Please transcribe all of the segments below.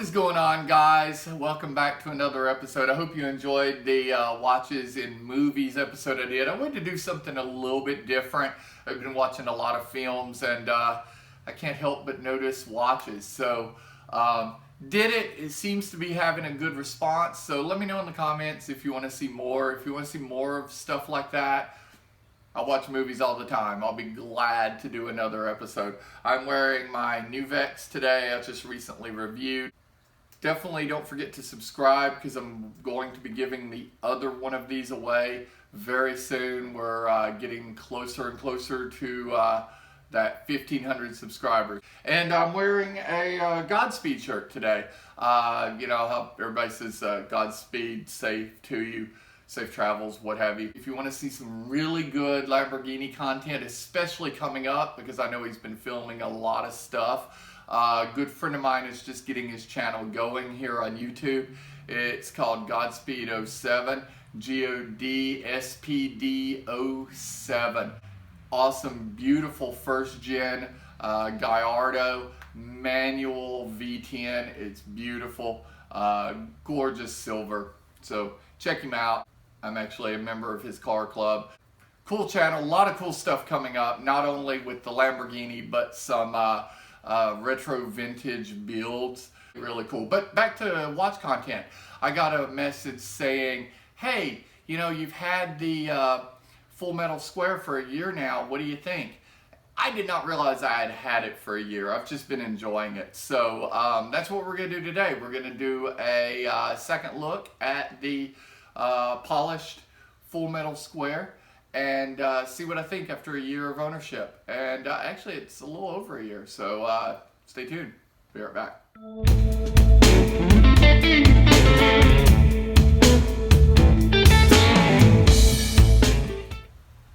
What is going on, guys? Welcome back to another episode. I hope you enjoyed the watches in movies episode I did. I wanted to do something a little bit different. I've been watching a lot of films and I can't help but notice watches. So did it. It seems to be having a good response. So let me know in the comments if you want to see more. If you want to see more of stuff like that. I watch movies all the time. I'll be glad to do another episode. I'm wearing my new Vex today. I just recently reviewed. Definitely don't forget to subscribe because I'm going to be giving the other one of these away very soon. We're getting closer and closer to that 1,500 subscribers. And I'm wearing a Godspeed shirt today. You know how everybody says Godspeed, safe to you. Safe travels, what have you. If you want to see some really good Lamborghini content, especially coming up, because I know he's been filming a lot of stuff. A good friend of mine is just getting his channel going here on YouTube. It's called Godspeed 07, G-O-D-S-P-D 07. Awesome, beautiful first gen Gallardo manual V10. It's beautiful, gorgeous silver. So check him out. I'm actually a member of his car club. Cool channel, a lot of cool stuff coming up, not only with the Lamborghini, but some retro vintage builds. Really cool. But back to watch content. I got a message saying, hey, you know, you've had the Full Metal Square for a year now. What do you think? I did not realize I had had it for a year. I've just been enjoying it. So that's what we're going to do today. We're going to do a second look at the polished Full Metal Square and see what I think after a year of ownership. And actually, it's a little over a year. So stay tuned. Be right back.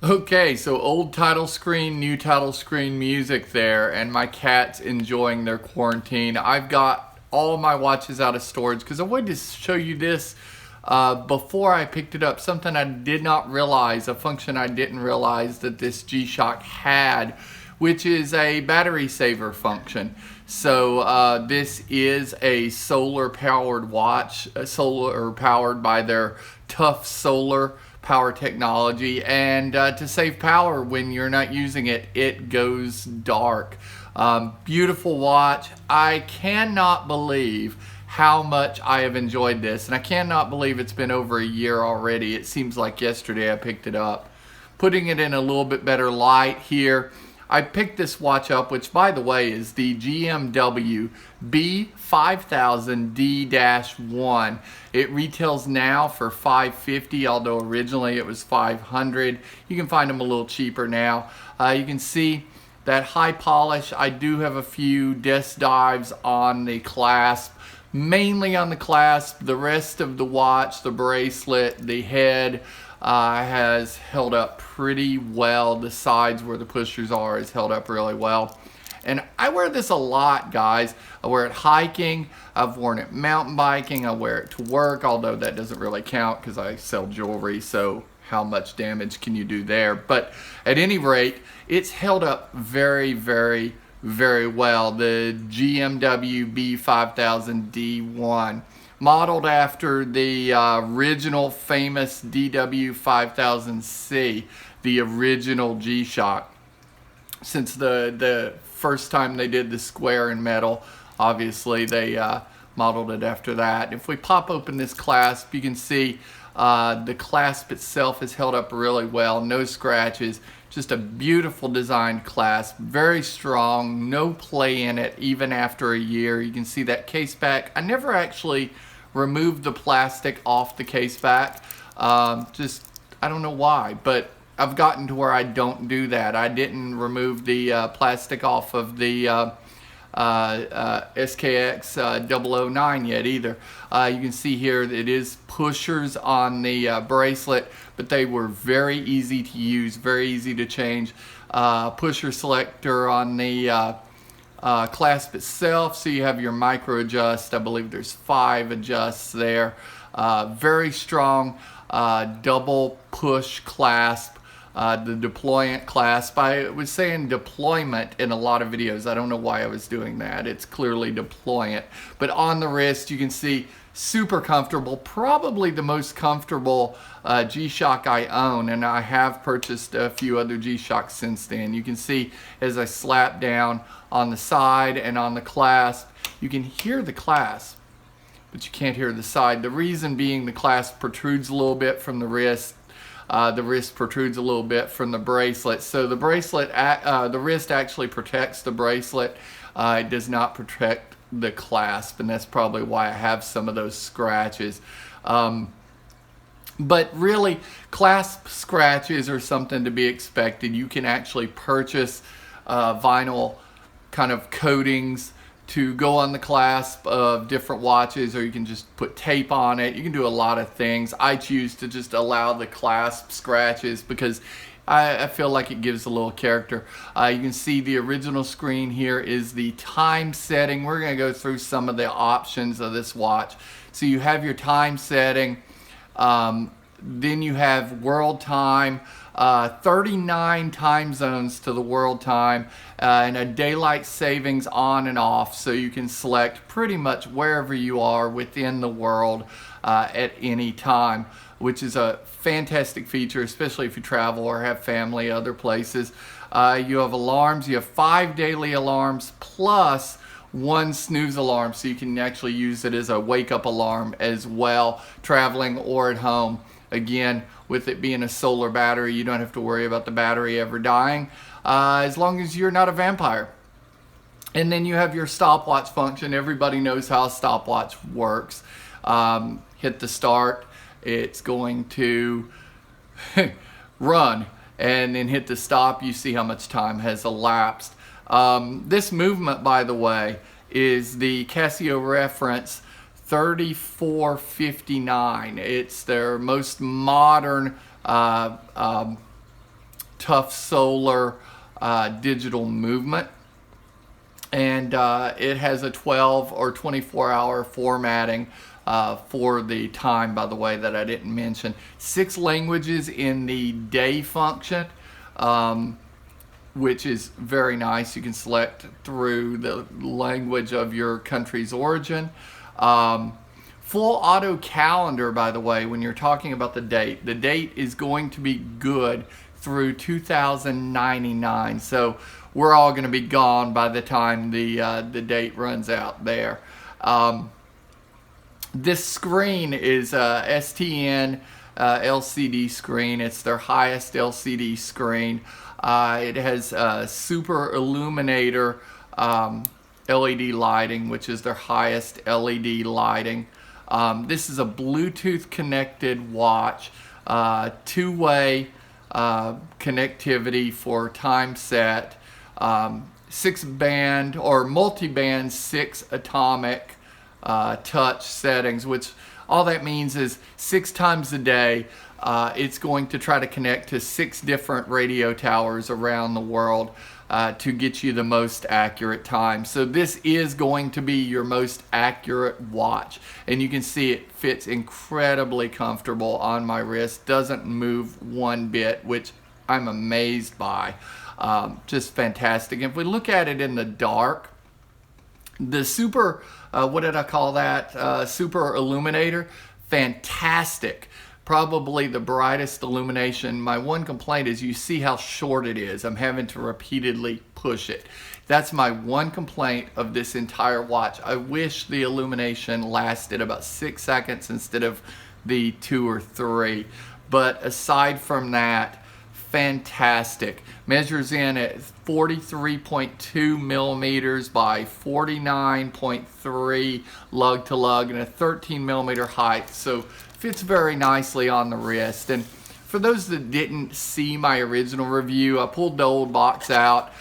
Okay, so old title screen, new title screen music there, and my cat's enjoying their quarantine. I've got all my watches out of storage because I wanted to show you this before I picked it up. Something I did not realize, a function I didn't realize that this Gshock had, which is a battery saver function. So this is a solar powered watch, solar powered by their tough solar power technology, and to save power when you're not using it, it goes dark. Beautiful watch. I cannot believe how much I have enjoyed this, and I cannot believe it's been over a year already. It seems like yesterday I picked it up. Putting it in a little bit better light here, I picked this watch up, which by the way is the GMW B5000 D-1. It retails now for $550, although originally it was $500. You can find them a little cheaper now. You can see that high polish. I do have a few desk dives on the clasp, mainly on the clasp. The rest of the watch, the bracelet, the head, has held up pretty well. The sides where the pushers are has held up really well. And I wear this a lot, guys. I wear it hiking. I've worn it mountain biking. I wear it to work, although that doesn't really count because I sell jewelry, so how much damage can you do there? But at any rate, it's held up very, very, very well. The GMW B5000 D-1. Modeled after the original famous DW5000C, the original Gshock. Since the first time they did the square in metal, obviously they modeled it after that. If we pop open this clasp, you can see the clasp itself is held up really well, no scratches. Just a beautiful designed clasp, very strong, no play in it even after a year. You can see that case back. I never actually removed the plastic off the case back. Just, I don't know why, but I've gotten to where I don't do that. I didn't remove the plastic off of the SKX 009 yet either. You can see here that it is pushers on the bracelet, but they were very easy to use, very easy to change. Pusher selector on the clasp itself, so you have your micro adjust. I believe there's 5 adjusts there. Very strong double push clasp. the deployment clasp. I was saying deployment in a lot of videos. I don't know why I was doing that. It's clearly deployment. But on the wrist, you can see super comfortable, probably the most comfortable G-Shock I own, and I have purchased a few other G-Shocks since then. You can see as I slap down on the side and on the clasp, you can hear the clasp, but you can't hear the side. The reason being the clasp protrudes a little bit from the wrist. The wrist protrudes a little bit from the bracelet. So the bracelet, the wrist actually protects the bracelet. It does not protect the clasp, and that's probably why I have some of those scratches. But really, clasp scratches are something to be expected. You can actually purchase vinyl kind of coatings to go on the clasp of different watches, or you can just put tape on it. You can do a lot of things. I choose to just allow the clasp scratches because I feel like it gives a little character. You can see the original screen here is the time setting. We're going to go through some of the options of this watch. So you have your time setting, then you have world time, 39 time zones to the world time, and a daylight savings on and off, so you can select pretty much wherever you are within the world at any time, which is a fantastic feature, especially if you travel or have family other places. You have alarms. You have 5 daily alarms plus 1 snooze alarm, so you can actually use it as a wake-up alarm as well, traveling or at home. Again, with it being a solar battery, you don't have to worry about the battery ever dying, as long as you're not a vampire. And then you have your stopwatch function. Everybody knows how a stopwatch works. Hit the start, it's going to run, and then hit the stop, you see how much time has elapsed. This movement, by the way, is the Casio reference 3459. It's their most modern tough solar digital movement, and it has a 12 or 24 hour formatting for the time, by the way, that I didn't mention. 6 languages in the day function, which is very nice. You can select through the language of your country's origin. Full auto calendar, by the way, when you're talking about the date is going to be good through 2099. So we're all going to be gone by the time the date runs out there. This screen is STN LCD screen. It's their highest LCD screen. It has super illuminator LED lighting, which is their highest LED lighting. This is a Bluetooth connected watch, 2-way connectivity for time set, 6-band or multi-band 6 atomic touch settings, which all that means is 6 times a day it's going to try to connect to 6 different radio towers around the world to get you the most accurate time. So this is going to be your most accurate watch, and you can see it fits incredibly comfortable on my wrist, doesn't move one bit, which I'm amazed by. Just fantastic. If we look at it in the dark, the super, what did I call that? Super illuminator, fantastic. Probably the brightest illumination. My one complaint is you see how short it is. I'm having to repeatedly push it. That's my one complaint of this entire watch. I wish the illumination lasted about 6 seconds instead of the 2 or 3. But aside from that, fantastic. Measures in at 43.2 millimeters by 49.3 lug to lug and a 13 millimeter height. So fits very nicely on the wrist. And for those that didn't see my original review, I pulled the old box out.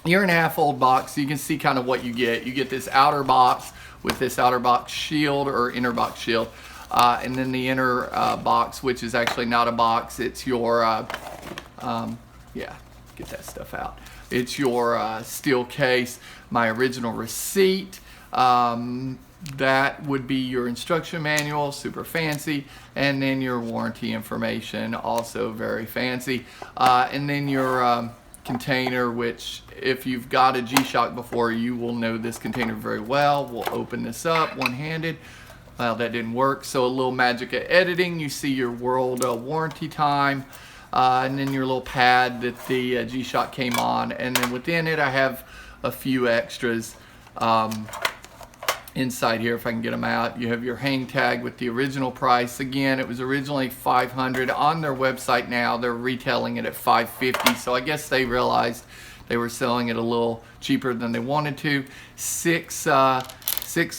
Year and a half old box, so you can see kind of what you get. You get this outer box with this outer box shield or inner box shield. And then the inner box, which is actually not a box, it's your, yeah, get that stuff out. It's your steel case, my original receipt, That would be your instruction manual, super fancy, and then your warranty information, also very fancy, and then your container, which if you've got a Gshock before, you will know this container very well. We'll open this up one-handed. Well, that didn't work. So a little magic of editing. You see your world warranty time, and then your little pad that the Gshock came on, and then within it I have a few extras. Inside here, if I can get them out, you have your hang tag with the original price. Again, it was originally $500. On their website now, they're retailing it at $550. So I guess they realized they were selling it a little cheaper than they wanted to. Six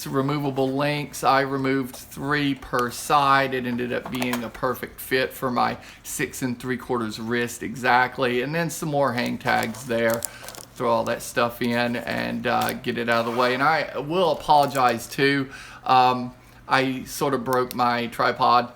removable links. I removed 3 per side. It ended up being a perfect fit for my 6 3/4 wrist exactly. And then some more hang tags there. Throw all that stuff in and get it out of the way. And I will apologize too. I sort of broke my tripod.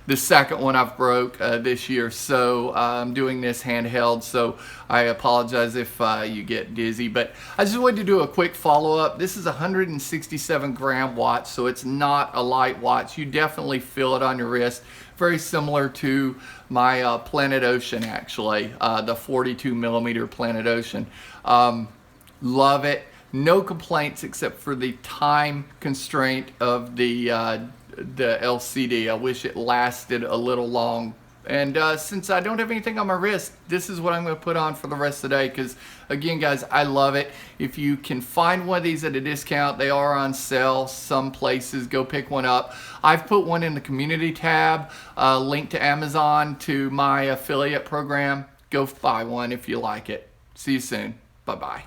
The second one I've broke this year, so I'm doing this handheld, so I apologize if you get dizzy. But I just wanted to do a quick follow-up. This is a 167-gram watch, so it's not a light watch. You definitely feel it on your wrist. Very similar to my Planet Ocean, actually, the 42mm Planet Ocean. Love it. No complaints except for the time constraint of the LCD. I wish it lasted a little long. And since I don't have anything on my wrist, this is what I'm going to put on for the rest of the day because, again, guys, I love it. If you can find one of these at a discount, they are on sale some places. Go pick one up. I've put one in the community tab, link to Amazon to my affiliate program. Go buy one if you like it. See you soon. Bye-bye.